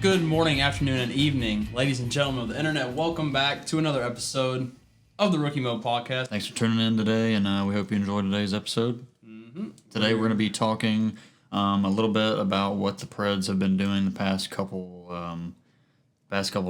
Good morning, afternoon, and evening, ladies and gentlemen of the internet. Welcome back to another episode of the RookieMode podcast. Thanks for tuning in today, and we hope you enjoyed today's episode. Today we're going to be talking a little bit about what the Preds have been doing the past couple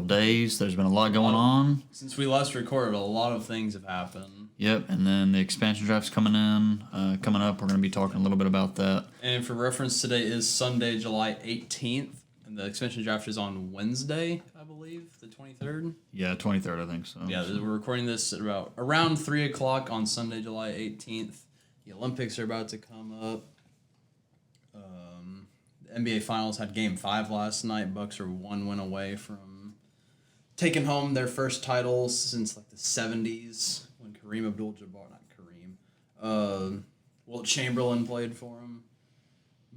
days. There's been a lot going on. Since we last recorded, a lot of things have happened. Yep, and then the expansion draft's coming up. We're going to be talking a little bit about that. And for reference, today is Sunday, July 18th. And the expansion draft is on Wednesday, I believe, the 23rd. Yeah, 23rd, I think so. Yeah, we're recording this at around 3 o'clock on Sunday, July 18th. The Olympics are about to come up. The NBA Finals had Game 5 last night. Bucks are one win away from taking home their first titles since like the 70s when Kareem Abdul-Jabbar, not Kareem, Wilt Chamberlain played for him.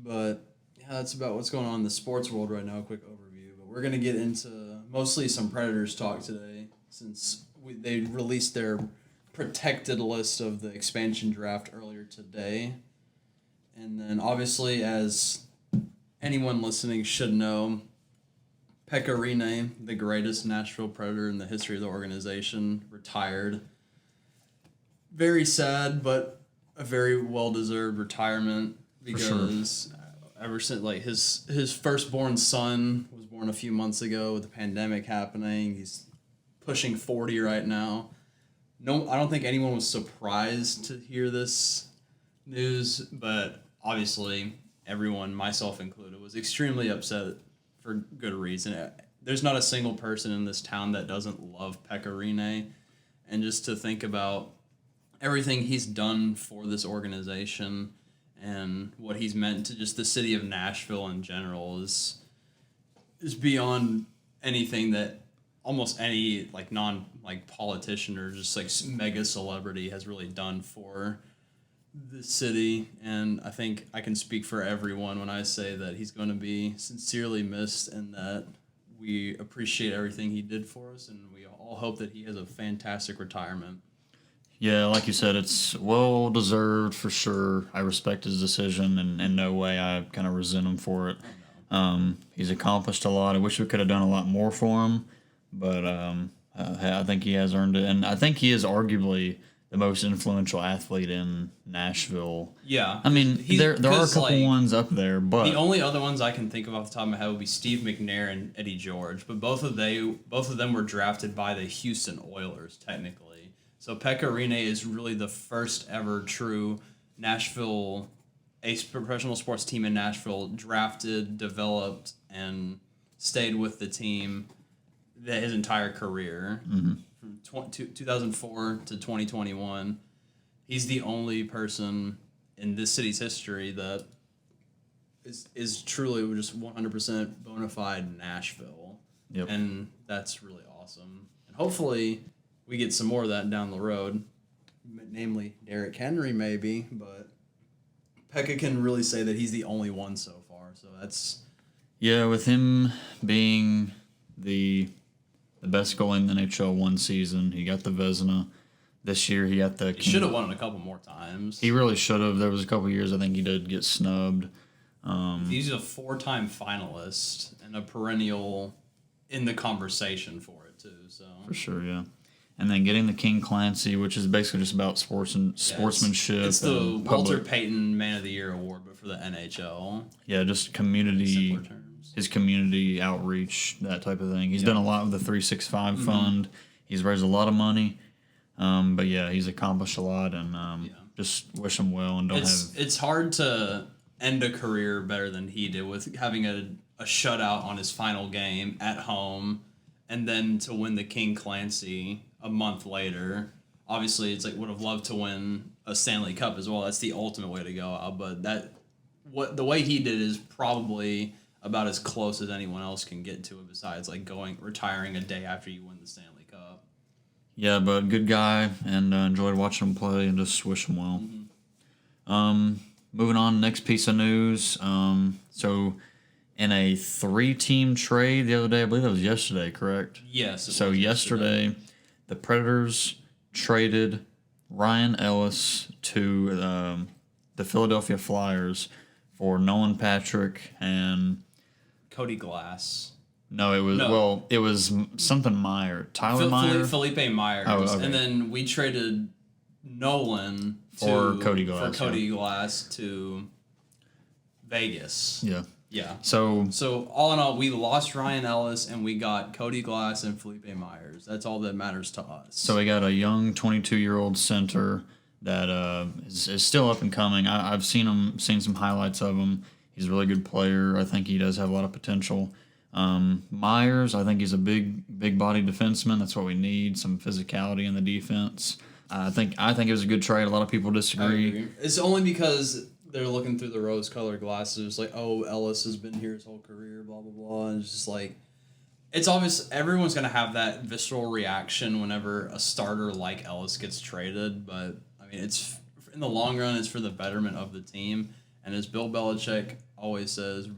But that's about what's going on in the sports world right now, a quick overview. But we're going to get into mostly some Predators talk today since they released their protected list of the expansion draft earlier today. And then obviously, as anyone listening should know, Pekka Rinne, the greatest Nashville Predator in the history of the organization, retired. Very sad, but a very well-deserved retirement because ever since his firstborn son was born a few months ago with the pandemic happening. He's pushing 40 right now. No, I don't think anyone was surprised to hear this news, but obviously everyone, myself included, was extremely upset for good reason. There's not a single person in this town that doesn't love Pekka Rinne, and just to think about everything he's done for this organization and what he's meant to just the city of Nashville in general is beyond anything that almost any politician or just mega celebrity has really done for the city. And I think I can speak for everyone when I say that he's going to be sincerely missed and that we appreciate everything he did for us, and we all hope that he has a fantastic retirement. Yeah, like you said, it's well-deserved for sure. I respect his decision, and in no way I kind of resent him for it. He's accomplished a lot. I wish we could have done a lot more for him, but I think he has earned it. And I think he is arguably the most influential athlete in Nashville. Yeah. I mean, there are a couple ones up there, but the only other ones I can think of off the top of my head would be Steve McNair and Eddie George, but both of them were drafted by the Houston Oilers, technically. So Pekka Rinne is really the first ever true Nashville, a professional sports team in Nashville, drafted, developed, and stayed with the team his entire career. Mm-hmm. From 2004 to 2021. He's the only person in this city's history that is truly just 100% bona fide Nashville. Yep. And that's really awesome. And hopefully we get some more of that down the road, namely Derrick Henry maybe, but Pekka can really say that he's the only one so far. So that's... Yeah, with him being the best goalie in the NHL one season, he got the Vezina. This year he got the... He should have won it a couple more times. He really should have. There was a couple years I think he did get snubbed. He's a 4-time finalist and a perennial in the conversation for it too. So for sure, yeah. And then getting the King Clancy, which is basically just about sportsmanship. It's the Walter Payton Man of the Year award, but for the NHL. Yeah, just community, his community outreach, that type of thing. He's done a lot with the 365 Fund. He's raised a lot of money. But yeah, he's accomplished a lot, and just wish him well. And It's hard to end a career better than he did with having a shutout on his final game at home, and then to win the King Clancy a month later. Obviously, it's would have loved to win a Stanley Cup as well. That's the ultimate way to go out. But the way he did is probably about as close as anyone else can get to it. Besides, retiring a day after you win the Stanley Cup. Yeah, but good guy, and enjoyed watching him play, and just wish him well. Mm-hmm. Moving on, next piece of news. So in a 3-team trade the other day, I believe that was yesterday, correct? Yes. So yesterday, the Predators traded Ryan Ellis to the Philadelphia Flyers for Nolan Patrick and Cody Glass. No, it was it was something Meyer, Tyler Meyer, Felipe Myers, okay. And then we traded Nolan for Cody Glass to Vegas. Yeah. Yeah. So all in all, we lost Ryan Ellis and we got Cody Glass and Felipe Myers. That's all that matters to us. So we got a young 22-year-old center that is still up and coming. I've seen some highlights of him. He's a really good player. I think he does have a lot of potential. Myers, I think he's a big body defenseman. That's what we need. Some physicality in the defense. I think it was a good trade. A lot of people disagree. It's only because they're looking through the rose-colored glasses, like, oh, Ellis has been here his whole career, blah, blah, blah. And it's just like, it's obvious everyone's going to have that visceral reaction whenever a starter like Ellis gets traded. But, I mean, it's in the long run, it's for the betterment of the team. And as Bill Belichick always says,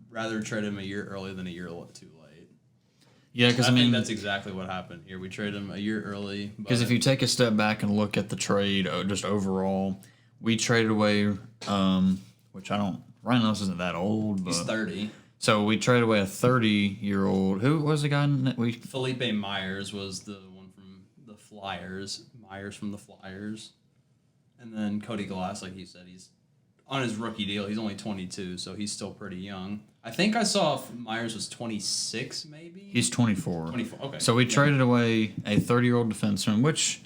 rather trade him a year early than a year too late. Yeah, because I think that's exactly what happened here. We traded him a year early. Because if you take a step back and look at the trade just overall, we traded away, which Ryan Ellis isn't that old, but he's 30. So we traded away a 30-year-old. Who was the guy? Felipe Myers was the one from the Flyers. Myers from the Flyers. And then Cody Glass, like he said, he's on his rookie deal. He's only 22, so he's still pretty young. I think I saw Myers was 26, maybe? He's 24. 24, okay. So we traded away a 30-year-old defenseman, which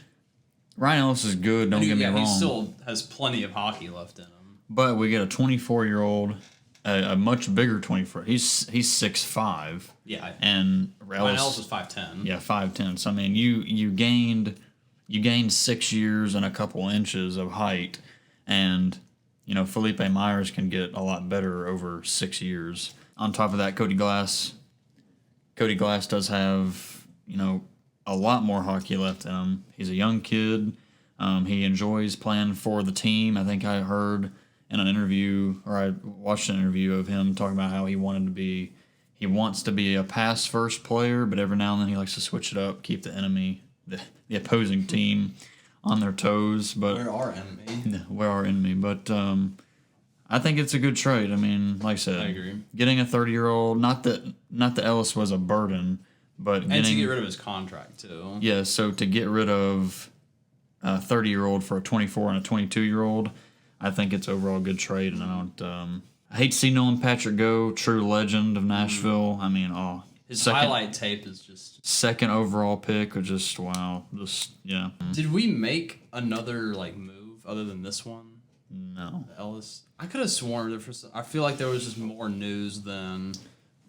Ryan Ellis is good, don't get me wrong. He still has plenty of hockey left in him. But we get a 24-year-old, a much bigger 24. He's 6'5". Yeah. And Ryan Ellis was 5'10". Yeah, 5'10". So I mean, you gained 6 years and a couple inches of height, and Felipe Myers can get a lot better over 6 years. On top of that, Cody Glass does have a lot more hockey left in him. He's a young kid. He enjoys playing for the team. I think I heard in an interview, or I watched an interview of him talking about how he wants to be a pass first player, but every now and then he likes to switch it up, keep the opposing team on their toes. But we're our enemy. We're our enemy. But I think it's a good trade. I mean, like I said, I agree. Getting a 30-year-old, not that Ellis was a burden, but to get rid of his contract too. Yeah, so to get rid of a 30-year-old for a 24 and a 22-year-old, I think it's overall a good trade. And I hate to see Nolan Patrick go, true legend of Nashville. I mean, his highlight tape is just second overall pick, or yeah. Did we make another move other than this one? No. Ellis. I could have sworn I feel like there was just more news than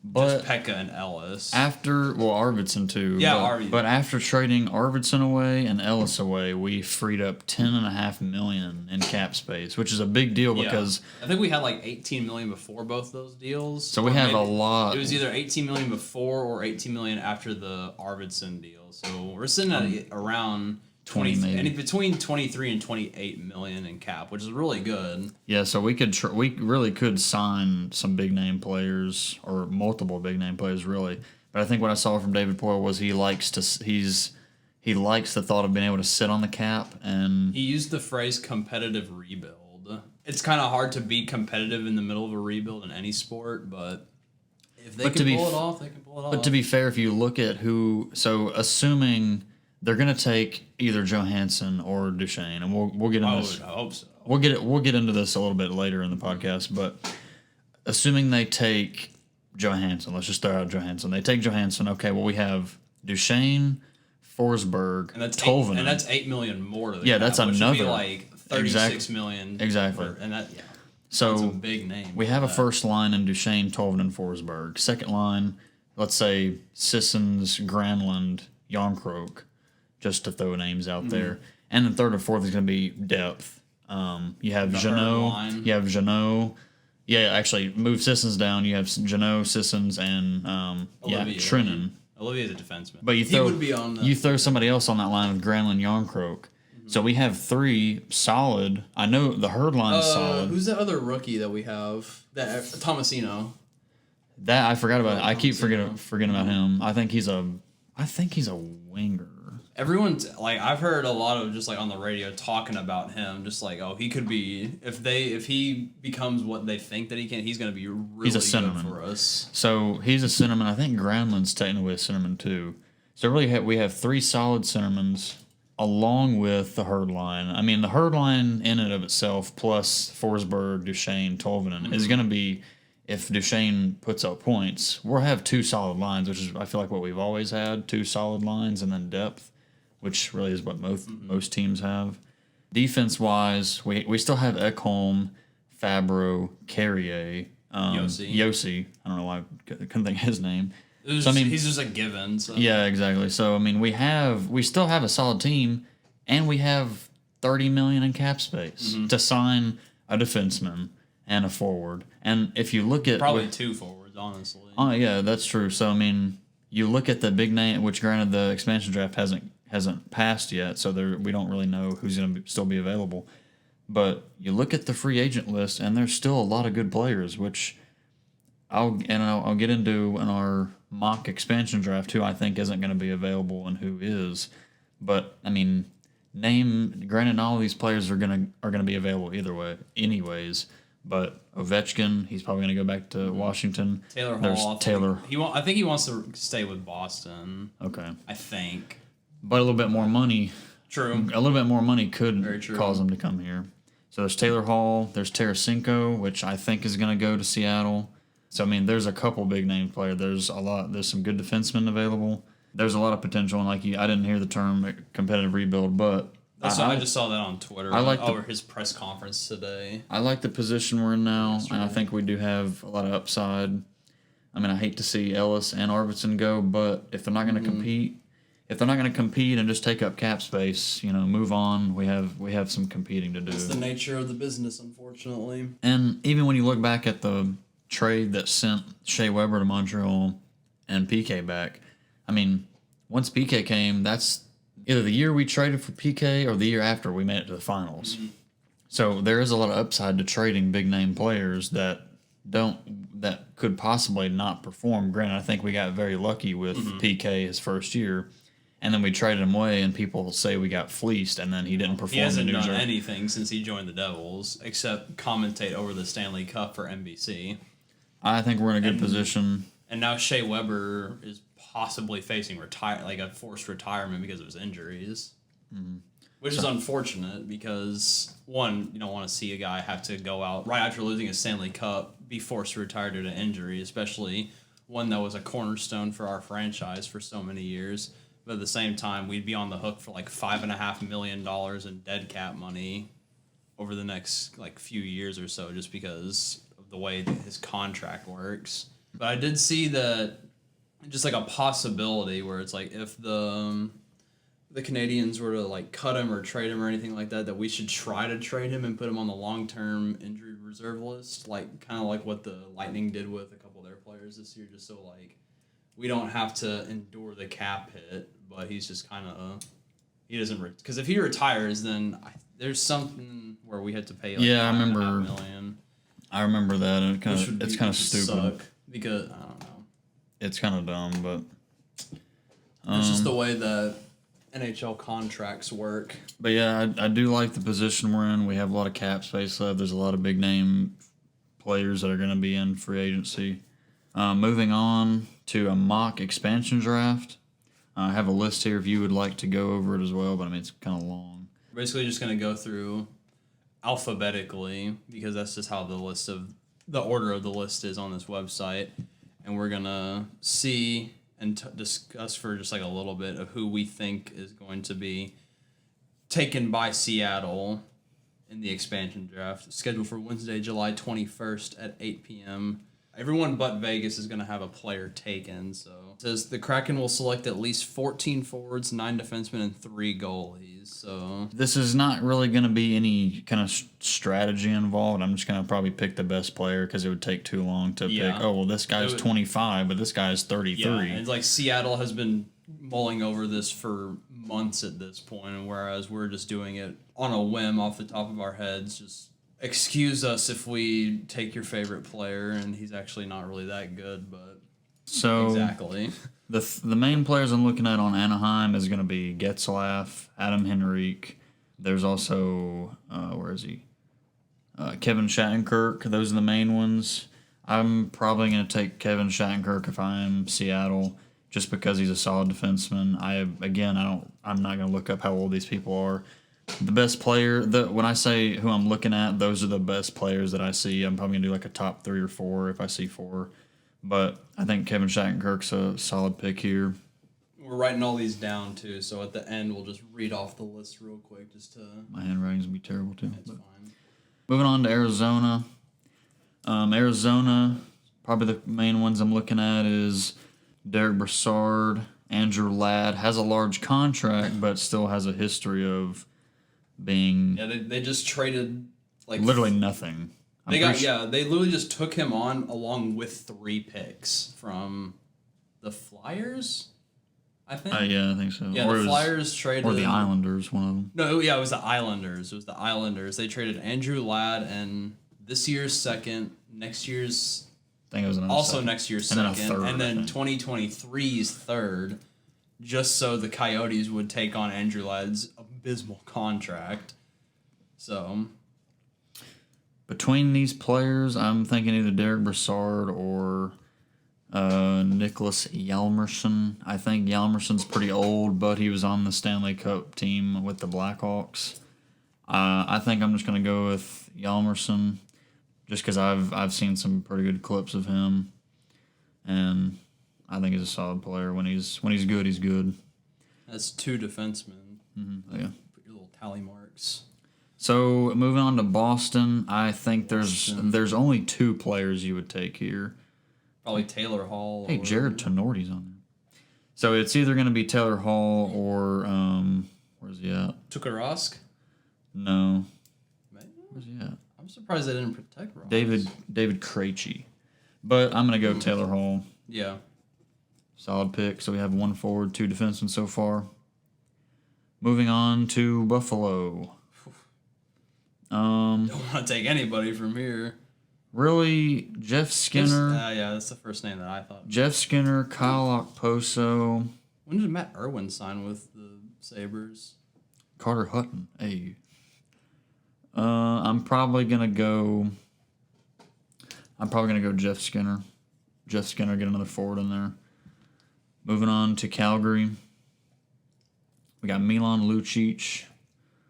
But just Pekka and Ellis. Arvidsson too. Yeah, Arvidsson. But after trading Arvidsson away and Ellis away, we freed up $10.5 million in cap space, which is a big deal because I think we had $18 million before both those deals. So we have a lot. It was either $18 million before or $18 million after the Arvidsson deal. So we're sitting at around 20 million, and between 23 and 28 million in cap, which is really good. Yeah, so we really could sign some big name players or multiple big name players, really. But I think what I saw from David Poile was he likes the thought of being able to sit on the cap, and he used the phrase competitive rebuild. It's kind of hard to be competitive in the middle of a rebuild in any sport, but if they can pull it off, they can pull it off. But to be fair, if you look at assuming they're going to take either Johansson or Duchesne, and we'll get into this. I hope so. We'll get into this a little bit later in the podcast, but assuming they take Johansson, let's just throw out Johansson. They take Johansson. Okay, well we have Duchesne, Forsberg, and that's Tolvanen. And that's $8 million more to the cap, that's which another would be $36 million. Exactly. So that's a big name. We have a first line in Duchesne, Tolvanen, Forsberg. Second line, let's say Sissons, Granlund, Jarnkrok, just to throw names out there. And then third or fourth is going to be depth. You have Jeannot. You have Jeannot. Yeah, actually, move Sissons down. You have Jeannot, Sissons, and Trinan. Olivia's a defenseman. But he would be on you throw somebody else on that line with Granlund, Jarnkrok. So we have three solid. I know the Herd line is solid. Who's the other rookie that we have? That Tomasino. That I forgot about. I keep forgetting about him. I think he's a winger. Everyone's like, I've heard a lot of just like on the radio talking about him, just like, oh, he could be if he becomes what they think that he can, he's gonna be really He's a good centerman for us. So he's a centerman. I think Granlund's technically a centerman too. So really, we have 3 solid centermans along with the herd line. I mean, the herd line in and of itself, plus Forsberg, Duchesne, Tolvanen, is going to be, if Duchesne puts up points, we'll have 2 solid lines, which is, I feel like, what we've always had, 2 solid lines, and then depth, which really is what most teams have. Defense-wise, we still have Ekholm, Fabro, Carrier, Yossi. I don't know why I couldn't think of his name. He's just a given. So. Yeah, exactly. So I mean, we still have a solid team, and we have $30 million in cap space to sign a defenseman and a forward. And if you look at probably 2 forwards, honestly. Oh yeah, that's true. So I mean, you look at the big name, which granted the expansion draft hasn't passed yet, so we don't really know who's going to still be available. But you look at the free agent list, and there's still a lot of good players, which I'll get into in our mock expansion draft who I think isn't going to be available and who is. But I mean, granted, all of these players are gonna be available either way, anyways. But Ovechkin, he's probably going to go back to Washington. Taylor Hall. Taylor. I think he wants to stay with Boston. Okay. I think. But a little bit more money. True. A little bit more money could cause him to come here. So there's Taylor Hall. There's Tarasenko, which I think is going to go to Seattle. So, I mean, there's a couple big name players. There's some good defensemen available. There's a lot of potential. And I didn't hear the term competitive rebuild, but I just saw that on Twitter. I like over his press conference today. I like the position we're in now, and I think we do have a lot of upside. I mean, I hate to see Ellis and Arvidsson go, but if they're not going to compete, and just take up cap space, move on. We have some competing to do. It's the nature of the business, unfortunately. And even when you look back at the trade that sent Shea Weber to Montreal and PK back, I mean, once PK came, that's either the year we traded for PK or the year after we made it to the finals. Mm-hmm. So there is a lot of upside to trading big name players that could possibly not perform. Granted, I think we got very lucky with PK his first year, and then we traded him away, and people say we got fleeced, and then he didn't perform. He hasn't done anything since he joined the Devils except commentate over the Stanley Cup for NBC. I think we're in a good position. And now Shea Weber is possibly facing a forced retirement because of his injuries, which is unfortunate because, one, you don't want to see a guy have to go out right after losing a Stanley Cup, be forced to retire due to injury, especially one that was a cornerstone for our franchise for so many years. But at the same time, we'd be on the hook for like $5.5 million in dead cap money over the next few years or so, just because of the way that his contract works. But I did see that just like a possibility where it's like if the Canadians were to cut him or trade him or anything like that we should try to trade him and put him on the long-term injury reserve list, kind of like what the Lightning did with a couple of their players this year, just so we don't have to endure the cap hit. But he's just kind of he doesn't because if he retires, then there's something where we had to pay I remember $5.5 million. I remember that, and it's kind of stupid because I don't know. It's kind of dumb, but it's just the way that NHL contracts work. But yeah, I do like the position we're in. We have a lot of cap space left. There's a lot of big name players that are going to be in free agency. Moving on to a mock expansion draft. I have a list here if you would like to go over it as well, but I mean, it's kind of long. We're basically just going to go through alphabetically because that's just how the order of the list is on this website. And we're going to see and discuss for just a little bit of who we think is going to be taken by Seattle in the expansion draft, scheduled for Wednesday, July 21st at 8 p.m. Everyone but Vegas is going to have a player taken. So it says the Kraken will select at least 14 forwards, 9 defensemen, and 3 goalies. So this is not really going to be any kind of strategy involved. I'm just going to probably pick the best player because it would take too long to pick. Oh, well, this guy's 25, but this guy's 33. Yeah, and it's Seattle has been mulling over this for months at this point, and whereas we're just doing it on a whim off the top of our heads, just excuse us if we take your favorite player and he's actually not really that good, but exactly. The main players I'm looking at on Anaheim is going to be Getzlaff, Adam Henrique. There's also where is he? Kevin Shattenkirk. Those are the main ones. I'm probably going to take Kevin Shattenkirk if I'm Seattle, just because he's a solid defenseman. I'm not going to look up how old these people are. The best player, when I say who I'm looking at, those are the best players that I see. I'm probably going to do like a top 3 or 4 if I see 4. But I think Kevin Shattenkirk's a solid pick here. We're writing all these down, too, so at the end we'll just read off the list real quick just to... My handwriting's going to be terrible, too. It's fine. Moving on to Arizona. Arizona, probably the main ones I'm looking at is Derek Brassard. Andrew Ladd has a large contract, but still has a history of being... Yeah, they just traded, like... Literally nothing. They literally just took him on along with 3 picks from the Flyers, I think. Yeah, I think so. Yeah, the Flyers traded... Or the Islanders, one of them. No, yeah, it was the Islanders. It was the Islanders. They traded Andrew Ladd and this year's second, next year's... I think it was next year's second, and then 2023's third, just so the Coyotes would take on Andrew Ladd's abysmal contract. So... Between these players, I'm thinking either Derek Brassard or Nicholas Hjalmarsson. I think Hjalmarsson's pretty old, but he was on the Stanley Cup team with the Blackhawks. I think I'm just going to go with Hjalmarsson, just because I've seen some pretty good clips of him, and I think he's a solid player. When he's good, he's good. That's 2 defensemen. Mm-hmm. Yeah. Put your little tally marks. So moving on to Boston, I think there's only 2 players you would take here. Probably Taylor Hall. Hey, Jared Tenorti's on there. So it's either going to be Taylor Hall or where's he at? Tukarask? No. Maybe? Where's he at? I'm surprised they didn't protect Ross. David Krejci. But I'm going to go Taylor Hall. Yeah. Solid pick. So we have 1 forward, 2 defensemen so far. Moving on to Buffalo. Don't want to take anybody from here. Really, Jeff Skinner. Yeah, that's the first name that I thought. Jeff Skinner, Kyle Okposo. When did Matt Irwin sign with the Sabres? Carter Hutton. Hey. I'm probably gonna go Jeff Skinner. Jeff Skinner, get another forward in there. Moving on to Calgary. We got Milan Lucic.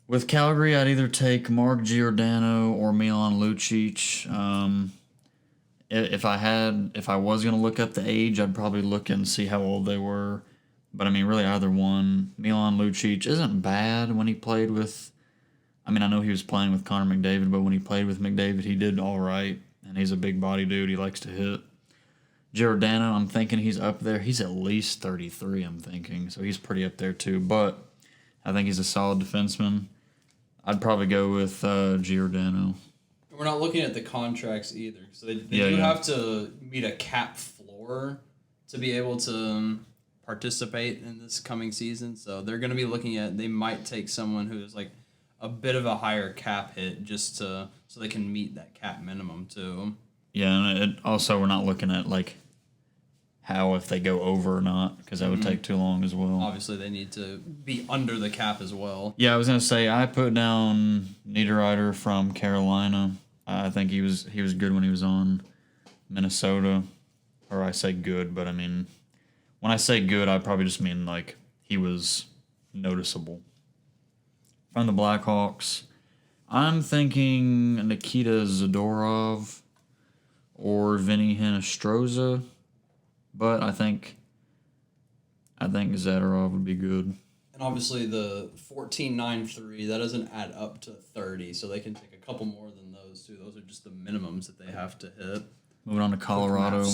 With Calgary, I'd either take Mark Giordano or Milan Lucic. If I was going to look up the age, I'd probably look and see how old they were. But, I mean, really either one. Milan Lucic isn't bad when he played with... I mean, I know he was playing with Connor McDavid, but when he played with McDavid, he did all right. And he's a big body dude. He likes to hit. Giordano, I'm thinking he's up there. He's at least 33, I'm thinking. So he's pretty up there, too. But I think he's a solid defenseman. I'd probably go with Giordano. We're not looking at the contracts either. So they do have to meet a cap floor to be able to participate in this coming season. So they're going to be looking at, they might take someone who's like a bit of a higher cap hit just so they can meet that cap minimum too. Yeah, and also we're not looking at like how if they go over or not, because that would take too long as well. Obviously, they need to be under the cap as well. Yeah, I was gonna say I put down Niederreiter from Carolina. I think he was good when he was on Minnesota, or I say good, but I mean when I say good, I probably just mean like he was noticeable. From the Blackhawks, I'm thinking Nikita Zadorov or Vinny Hinostroza. But I think Zadorov would be good. And obviously the 14.93, that doesn't add up to 30, so they can take a couple more than those too. Those are just the minimums that they have to hit. Moving on to Colorado.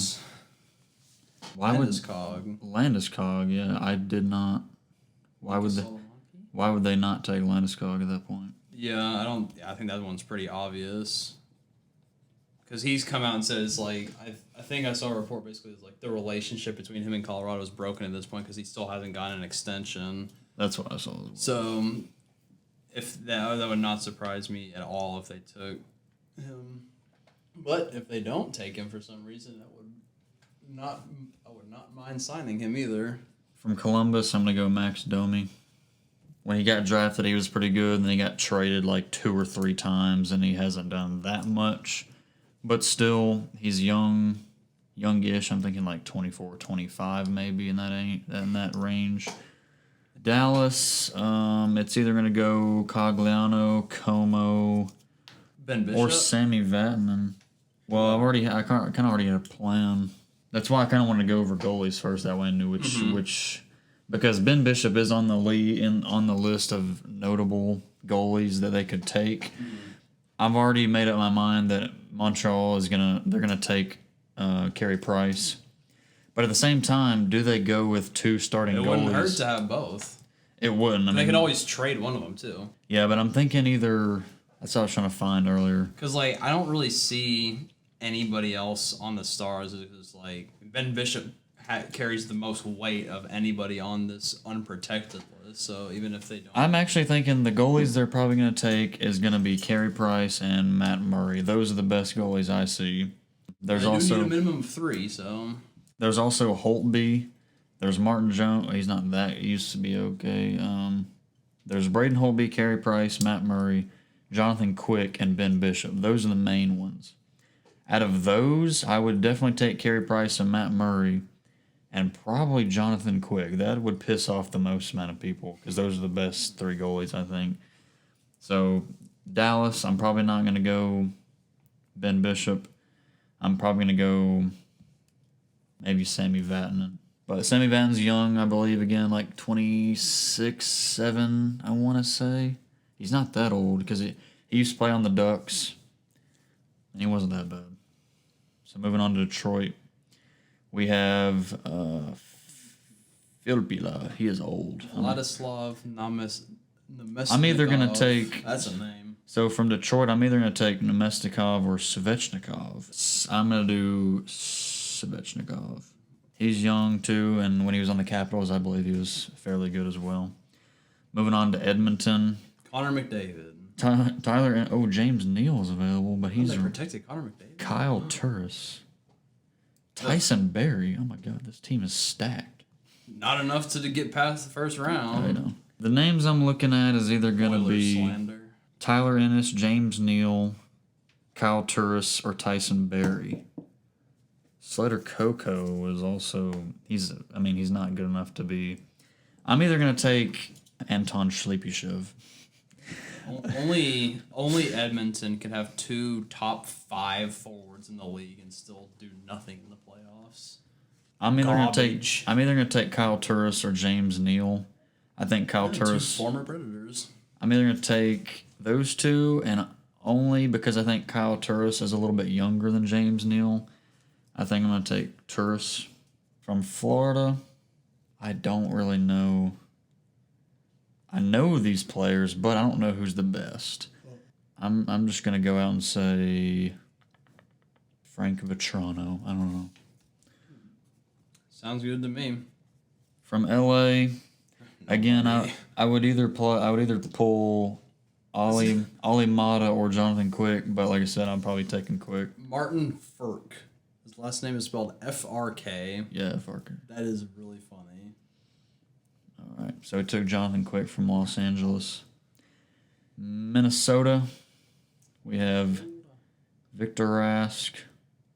Landeskog, yeah, I did not. Why would they not take Landeskog at that point? Yeah, I think that one's pretty obvious. Because he's come out and says, like, I think I saw a report basically is like the relationship between him and Colorado is broken at this point because he still hasn't gotten an extension. That's what I saw. So, if that would not surprise me at all if they took him. But if they don't take him for some reason, that would I would not mind signing him either. From Columbus, I'm going to go Max Domi. When he got drafted, he was pretty good, and then he got traded like 2 or 3 times, and he hasn't done that much. But still, he's youngish. I'm thinking like 24, 25 maybe in that range. Dallas, it's either going to go Cogliano, Como, Ben Bishop? or Sammy Vatanen. Well, I kind of already had a plan. That's why I kind of wanted to go over goalies first. That way I knew which because Ben Bishop is on the list of notable goalies that they could take. Mm-hmm. I've already made up my mind that Montreal they're gonna take Carey Price, but at the same time, do they go with 2 starting goalies? It wouldn't hurt to have both. It wouldn't. I mean, They could always trade one of them too. Yeah, but I'm thinking either. That's what I was trying to find earlier. Because I don't really see anybody else on the Stars who's like Ben Bishop carries the most weight of anybody on this unprotected list. So even if they don't, I'm actually thinking the goalies they're probably going to take is going to be Carey Price and Matt Murray. Those are the best goalies I see. There's also need a minimum of 3. So there's also Holtby. There's Martin Jones. He's not that. He used to be okay. There's Braden Holtby, Carey Price, Matt Murray, Jonathan Quick, and Ben Bishop. Those are the main ones. Out of those, I would definitely take Carey Price and Matt Murray, and probably Jonathan Quick. That would piss off the most amount of people because those are the best 3 goalies, I think. So, Dallas, I'm probably not going to go Ben Bishop. I'm probably going to go maybe Sammy Vatanen. But Sammy Vatanen's young, I believe, again, like 26, 7, I want to say. He's not that old because he used to play on the Ducks, and he wasn't that bad. So moving on to Detroit, we have Filppula. He is old. Vladislav Namestnikov. I'm either going to take... That's a name. So from Detroit, I'm either going to take Namestnikov or Svechnikov. I'm going to do Svechnikov. He's young, too, and when he was on the Capitals, I believe he was fairly good as well. Moving on to Edmonton. Connor McDavid. Tyler, James Neal is available, but he's they protected Connor McDavid. Kyle Turris. Tyson Berry. Oh my God, this team is stacked. Not enough to get past the first round. I know. The names I'm looking at is either going to be slander. Tyler Ennis, James Neal, Kyle Turris, or Tyson Berry. Slater Coco is also he's not good enough to be. I'm either going to take Anton Shlepyshev. Only Edmonton can have 2 top 5 forwards in the league and still do nothing in the playoffs. I'm either going to take Kyle Turris or James Neal. I think Kyle Turris. 2 former Predators. I'm either going to take those 2, and only because I think Kyle Turris is a little bit younger than James Neal, I think I'm going to take Turris. From Florida, I don't really know. I know these players, but I don't know who's the best. I'm just going to go out and say Frank Vetrano. I don't know. Sounds good to me. From LA, again, I would either pull Ollie Mata or Jonathan Quick, but like I said, I'm probably taking Quick. Martin Frk. His last name is spelled F-R-K. Yeah, Farker. That is really funny. All right, so we took Jonathan Quick from Los Angeles. Minnesota, we have Victor Rask,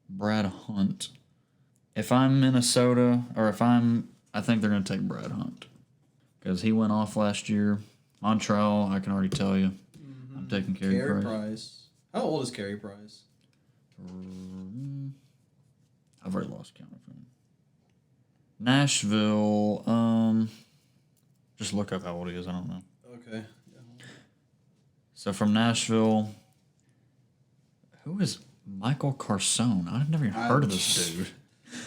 Brad Hunt. If I'm Minnesota, I think they're going to take Brad Hunt because he went off last year. Montreal, I can already tell you. Mm-hmm. I'm taking Carey Price. How old is Carey Price? I've already lost count of him. Nashville, just look up how old he is. I don't know. Okay. Yeah. So from Nashville, who is Michael Carson? I've never even heard of this dude.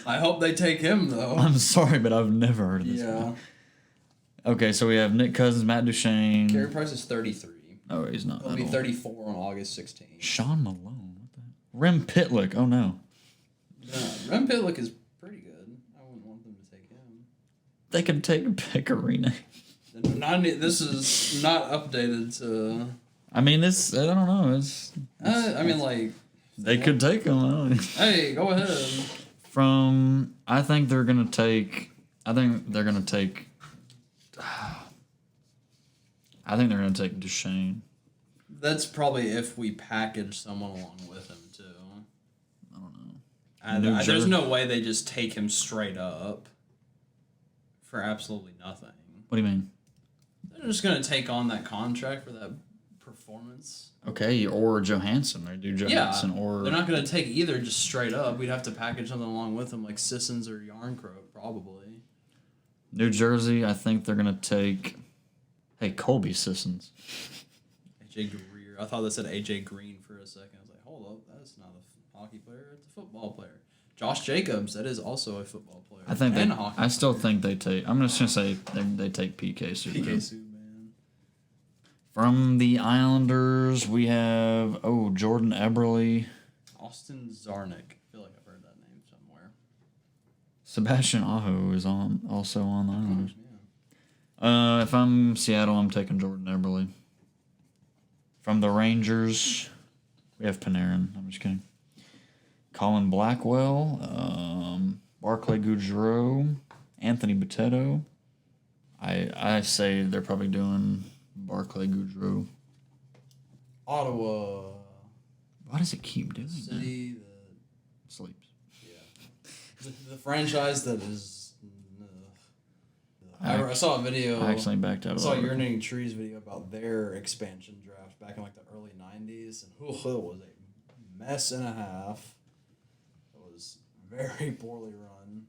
I hope they take him, though. I'm sorry, but I've never heard of this guy. Okay, so we have Nick Cousins, Matt Duchene. Carey Price is 33. Oh, he's not. He'll be 34 on August 16th. Sean Malone. What the? Rem Pitlick. Oh, no. Yeah, Rem Pitlick is pretty good. I wouldn't want them to take him. They could take Pecorino. This is not updated to... I mean, I don't know. I mean, like... They could take him. Hey, go ahead. I think they're gonna take. I think they're gonna take Duchesne. That's probably if we package someone along with him too. I don't know. There's no way they just take him straight up for absolutely nothing. What do you mean? They're just gonna take on that contract for that performance. Okay, or Johansson. They do Johansson, or they're not gonna take either just straight up. We'd have to package something along with him, like Sissons or Yarncroke, probably. New Jersey. I think they're gonna take. Hey, Colby Sissons. AJ Greer. I thought that said AJ Green for a second. I was like, hold up, that's not a hockey player. It's a football player. Josh Jacobs. That is also a football player. I think and they. Hockey I still player. think they take. I'm just gonna say they take PK Subban. PK Subban. From the Islanders, we have Jordan Eberle, Austin Zarnik. I feel like I've heard that name somewhere. Sebastian Aho is also on the Islanders. Yeah. If I'm Seattle, I'm taking Jordan Eberle. From the Rangers, we have Panarin. I'm just kidding. Colin Blackwell, Barclay Goodrow, Anthony Bitetto. I say they're probably doing Barclay Goodrow. Ottawa. Why does it keep doing that? City Sleeps. the franchise that is. I saw a video. I actually backed out I of saw a it. Urinating Trees video about their expansion draft back in like the early 90s. And it was a mess and a half. It was very poorly run.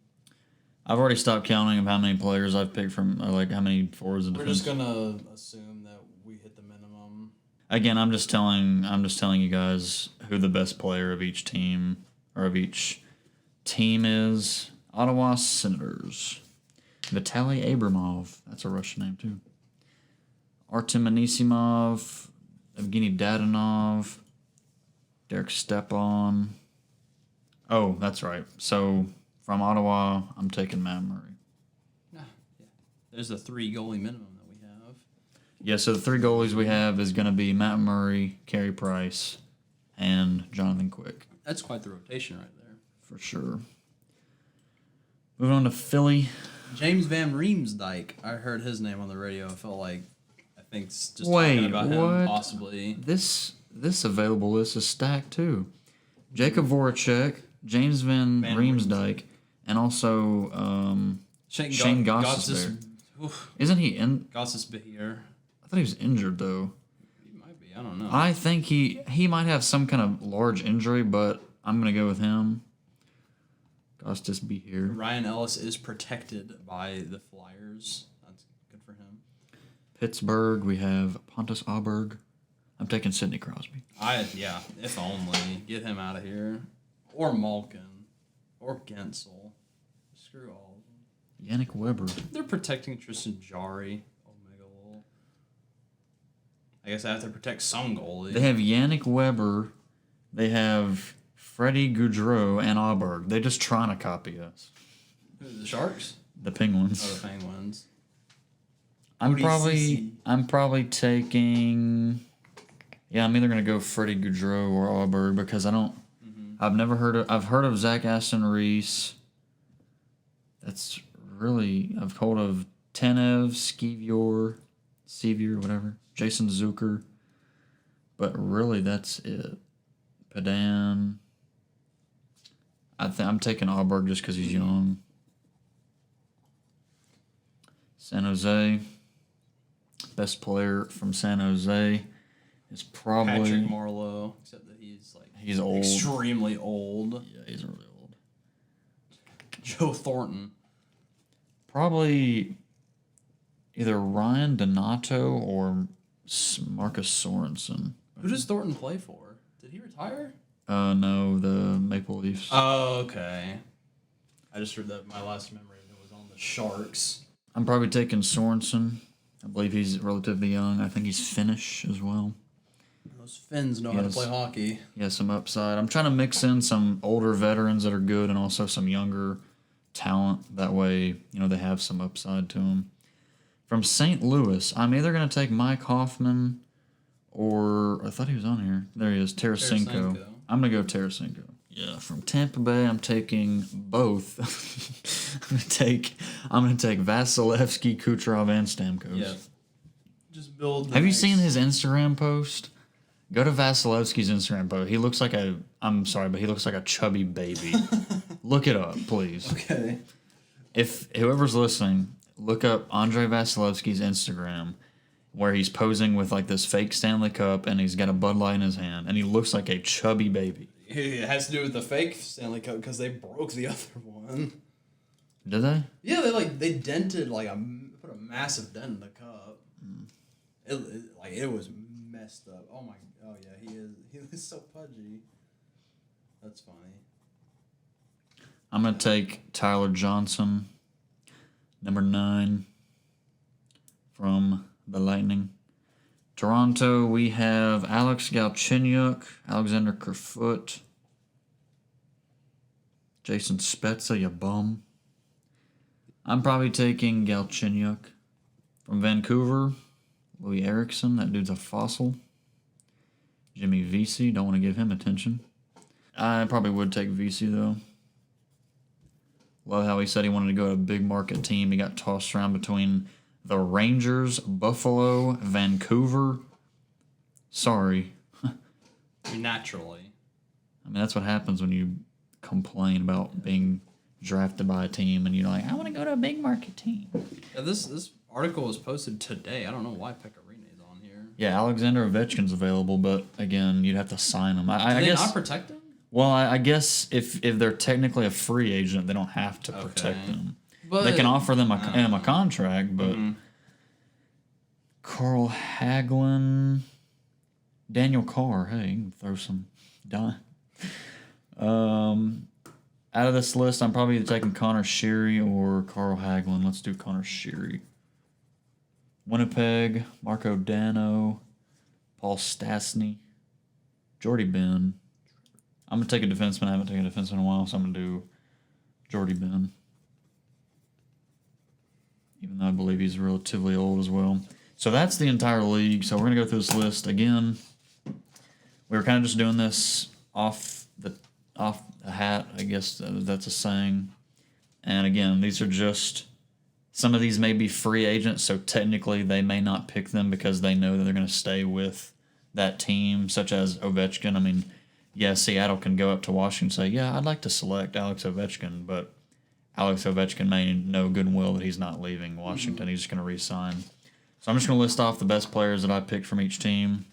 I've already stopped counting of how many players I've picked from, like how many forwards and We're defense. just gonna assume that we hit the minimum. Again, I'm just telling you guys who the best player of each team or of each team is. Ottawa Senators. Vitaly Abramov. That's a Russian name too. Artem Anisimov. Evgeny Dadonov. Derek Stepan. Oh, that's right. So from Ottawa, I'm taking Matt Murray. Yeah. There's a 3 goalie minimum that we have. Yeah, so the 3 goalies we have is going to be Matt Murray, Carey Price, and Jonathan Quick. That's quite the rotation right there. For sure. Moving on to Philly. James Van Riemsdyk. I heard his name on the radio. I think just Wait, talking about what? him possibly. This available list is stacked too. Jacob Voracek, James Van Riemsdyk, and also Shane Gostisbehere. Isn't he in? Gostisbehere. I thought he was injured though. He might be. I don't know. I think he might have some kind of large injury, but I'm gonna go with him. Gostisbehere. Ryan Ellis is protected by the Flyers. That's good for him. Pittsburgh, we have Pontus Aberg. I'm taking Sidney Crosby. If only. Get him out of here. Or Malkin. Or Gensel. Screw all of them. Yannick Weber. They're protecting Tristan Jarry. Omega Lol. I guess I have to protect some goalie. They have Yannick Weber. They have Freddie Goudreau and Aberg. They're just trying to copy us. Who, the Sharks? The Penguins. Oh, the Penguins. I'm ODCC. probably taking. Yeah, I'm either gonna go Freddie Goudreau or Aberg because I don't. Mm-hmm. I've heard of Zach Aston Reese. That's really I've heard of Tanev, Sevier, whatever. Jason Zucker. But really, that's it. Padan. I'm taking Aberg just because he's young. San Jose. Best player from San Jose is probably Patrick Marleau, except that he's old. extremely old. Yeah, he's really old. Joe Thornton. Probably either Ryan Donato or Marcus Sorensen. Who does Thornton play for? Did he retire? No, the Maple Leafs. Oh, okay. I just heard that my last memory of it was on the Sharks. I'm probably taking Sorensen. I believe he's relatively young. I think he's Finnish as well. Those Finns know how to play hockey. He has some upside. I'm trying to mix in some older veterans that are good and also some younger talent. That way, they have some upside to them. From St. Louis, I'm either going to take Mike Hoffman or I thought he was on here. There he is, Tarasenko. I'm going to go Tarasenko. Yeah, from Tampa Bay, I'm taking both. I'm gonna take Vasilevsky, Kucherov, and Stamkos. Yeah. Just build. Have you seen his Instagram post? Go to Vasilevsky's Instagram post. He looks like I'm sorry, but he looks like a chubby baby. Look it up, please. Okay. If whoever's listening, look up Andre Vasilevsky's Instagram, where he's posing with like this fake Stanley Cup, and he's got a Bud Light in his hand, and he looks like a chubby baby. It has to do with the fake Stanley Cup because they broke the other one. Did they? Yeah, they dented put a massive dent in the cup. It was messed up. Oh yeah, he is so pudgy. That's funny. I'm gonna take Tyler Johnson, number 9, from the Lightning. Toronto, we have Alex Galchenyuk, Alexander Kerfoot, Jason Spezza, you bum. I'm probably taking Galchenyuk. From Vancouver, Louis Eriksson, that dude's a fossil. Jimmy Vesey, don't want to give him attention. I probably would take Vesey, though. Love how he said he wanted to go to a big market team. He got tossed around between the Rangers, Buffalo, Vancouver. Sorry. Naturally. I mean, that's what happens when you complain about being drafted by a team and you're like, I want to go to a big market team. Yeah, this article was posted today. I don't know why Pecorino's on here. Yeah, Alexander Ovechkin's available, but again, you'd have to sign him. Do I they guess not protect him? Well, I guess if they're technically a free agent, they don't have to protect them. But They can offer them a contract, but Carl Hagelin, Daniel Carr, hey, you can throw some dime. Out of this list, I'm probably taking Connor Sheary or Carl Hagelin. Let's do Connor Sheary. Winnipeg, Marco Dano, Paul Stastny, Jordy Ben. I'm going to take a defenseman. I haven't taken a defenseman in a while, so I'm going to do Jordy Ben. Even though I believe he's relatively old as well. So that's the entire league. So we're going to go through this list again. We were kind of just doing this off the hat, I guess that's a saying. And again, these are just, some of these may be free agents, so technically they may not pick them because they know that they're going to stay with that team, such as Ovechkin. I mean, yeah, Seattle can go up to Washington and say, yeah, I'd like to select Alex Ovechkin, but Alex Ovechkin may know good and well that he's not leaving Washington. He's just going to re-sign. So I'm just going to list off the best players that I picked from each team.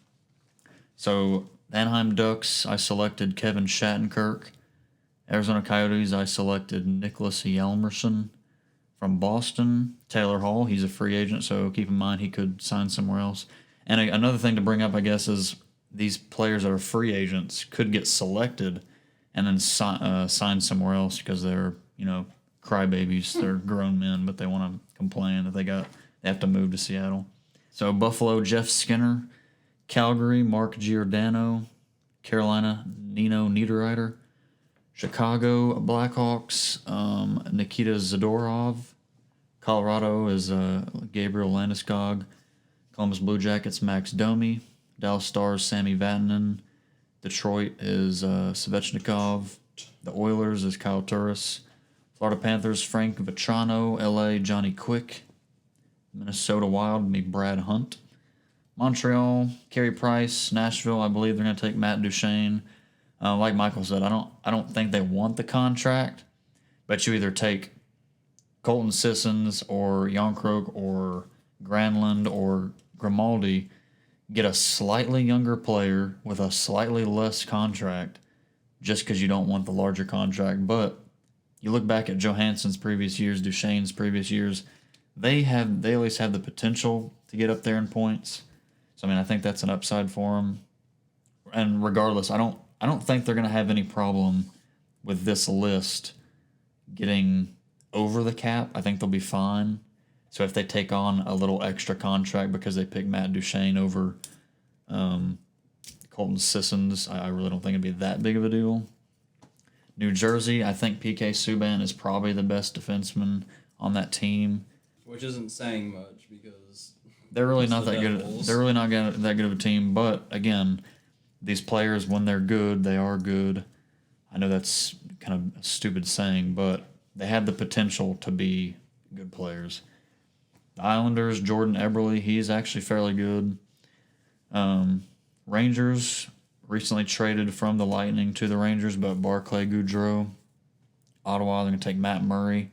So Anaheim Ducks, I selected Kevin Shattenkirk. Arizona Coyotes, I selected Nicholas Hjalmarsson. From Boston, Taylor Hall, he's a free agent, so keep in mind he could sign somewhere else. And another thing to bring up, I guess, is these players that are free agents could get selected and then sign somewhere else because they're, crybabies. They're grown men, but they want to complain that they have to move to Seattle. So Buffalo, Jeff Skinner. Calgary, Mark Giordano. Carolina, Nino Niederreiter. Chicago Blackhawks, Nikita Zadorov. Colorado is Gabriel Landeskog. Columbus Blue Jackets, Max Domi. Dallas Stars, Sami Vatanen. Detroit is Svechnikov. The Oilers is Kyle Turris. Florida Panthers, Frank Vatrano. LA, Johnny Quick. Minnesota Wild, me Brad Hunt. Montreal, Carey Price. Nashville, I believe they're going to take Matt Duchene. Like Michael said, I don't think they want the contract, but you either take Colton Sissons or Yonkrook or Granlund or Grimaldi, get a slightly younger player with a slightly less contract just because you don't want the larger contract. But you look back at Johansson's previous years, Duchene's previous years, they at least have the potential to get up there in points. So, I think that's an upside for them. And regardless, I don't think they're going to have any problem with this list getting over the cap. I think they'll be fine. So if they take on a little extra contract because they pick Matt Duchene over Colton Sissons, I really don't think it'd be that big of a deal. New Jersey, I think PK Subban is probably the best defenseman on that team. Which isn't saying much because they're really not that good. Devils. They're really not that good of a team. But again, these players, when they're good, they are good. I know that's kind of a stupid saying, but they have the potential to be good players. The Islanders, Jordan Eberle, he's actually fairly good. Rangers recently traded from the Lightning to the Rangers, but Barclay Goodrow. Ottawa, they're going to take Matt Murray.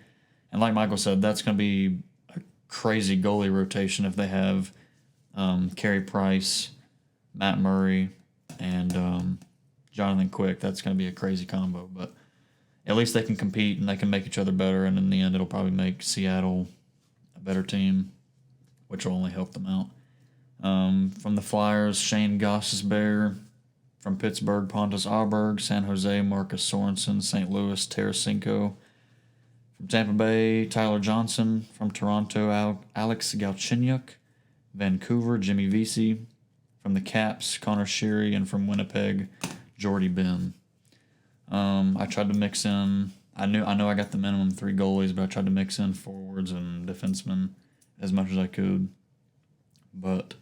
And like Michael said, that's going to be a crazy goalie rotation if they have Carey Price, Matt Murray, and Jonathan Quick. That's going to be a crazy combo. But at least they can compete and they can make each other better. And in the end, it'll probably make Seattle a better team, which will only help them out. From the Flyers, Shane Gostisbehere. From Pittsburgh, Pontus Aberg. San Jose, Marcus Sorensen. St. Louis, Tarasenko. From Tampa Bay, Tyler Johnson. From Toronto, Alex Galchenyuk. Vancouver, Jimmy Vesey. From the Caps, Connor Sheary. And from Winnipeg, Jordy Ben. I tried to mix in. I know I got the minimum 3 goalies, but I tried to mix in forwards and defensemen as much as I could. But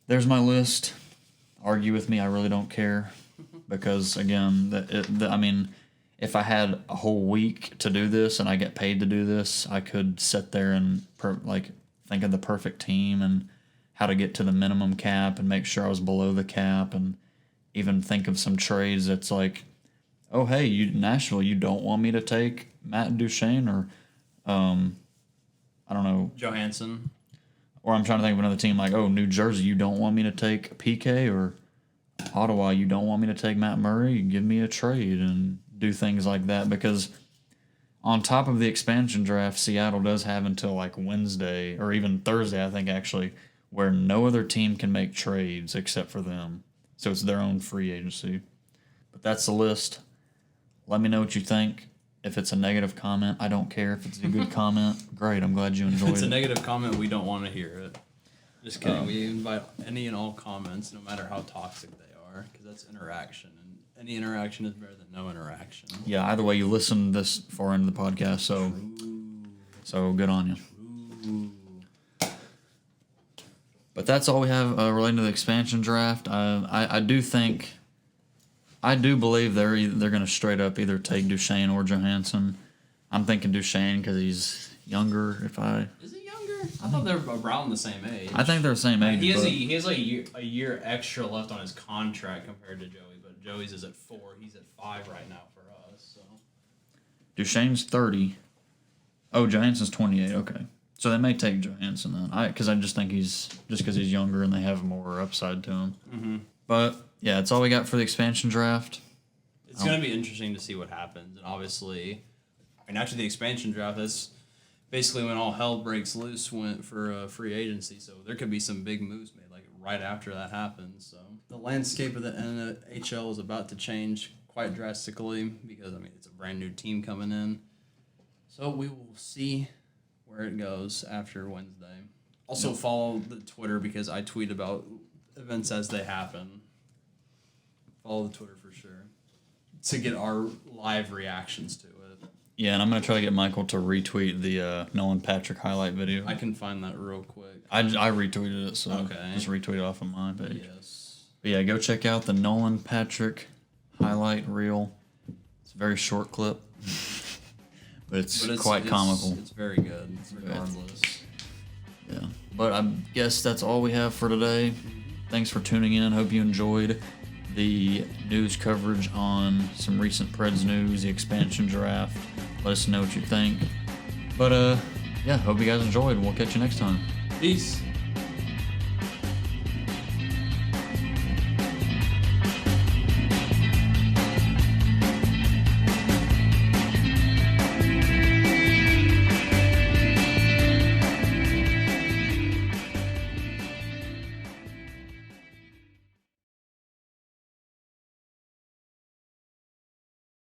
there's my list. Argue with me, I really don't care, because again, I mean, if I had a whole week to do this and I get paid to do this, I could sit there and think of the perfect team and how to get to the minimum cap and make sure I was below the cap, and even think of some trades that's like, oh hey, Nashville, you don't want me to take Matt Duchene or I don't know, Johansson. Or I'm trying to think of another team like, oh, New Jersey, you don't want me to take PK, or Ottawa, you don't want me to take Matt Murray, give me a trade, and do things like that. Because on top of the expansion draft, Seattle does have until like Wednesday or even Thursday, I think actually, where no other team can make trades except for them. So it's their own free agency. But that's the list. Let me know what you think. If it's a negative comment, I don't care. If it's a good comment, great. I'm glad you enjoyed it. If it's a negative comment, we don't want to hear it. Just kidding. We invite any and all comments, no matter how toxic they are, because that's interaction. And any interaction is better than no interaction. Yeah, either way, you listen this far into the podcast, so good on you. True. But that's all we have relating to the expansion draft. I do believe they're going to straight up either take Duchene or Johansson. I'm thinking Duchene because he's younger. Is he younger? I thought they were around the same age. I think they're the same age. He has a year extra left on his contract compared to Joey, but Joey's is at 4. He's at 5 right now for us. So Duchene's 30. Oh, Johansson's 28. Okay, so they may take Johansson then. Because I just think because he's younger and they have more upside to him. Mm-hmm. But yeah, it's all we got for the expansion draft. It's going to be interesting to see what happens. And obviously, after the expansion draft, that's basically when all hell breaks loose went for free agency. So there could be some big moves made like right after that happens. So the landscape of the NHL is about to change quite drastically because, it's a brand new team coming in. So we will see where it goes after Wednesday. Also follow the Twitter because I tweet about events as they happen. Follow the Twitter for sure to get our live reactions to it. Yeah, and I'm going to try to get Michael to retweet the Nolan Patrick highlight video. I can find that real quick. I retweeted it, so okay. Just retweet it off of my page. Yes. But yeah, go check out the Nolan Patrick highlight reel. It's a very short clip, but it's quite comical. It's very good, regardless. Yeah, but I guess that's all we have for today. Thanks for tuning in. Hope you enjoyed the news coverage on some recent Preds news, the expansion draft. Let us know what you think. But, hope you guys enjoyed. We'll catch you next time. Peace.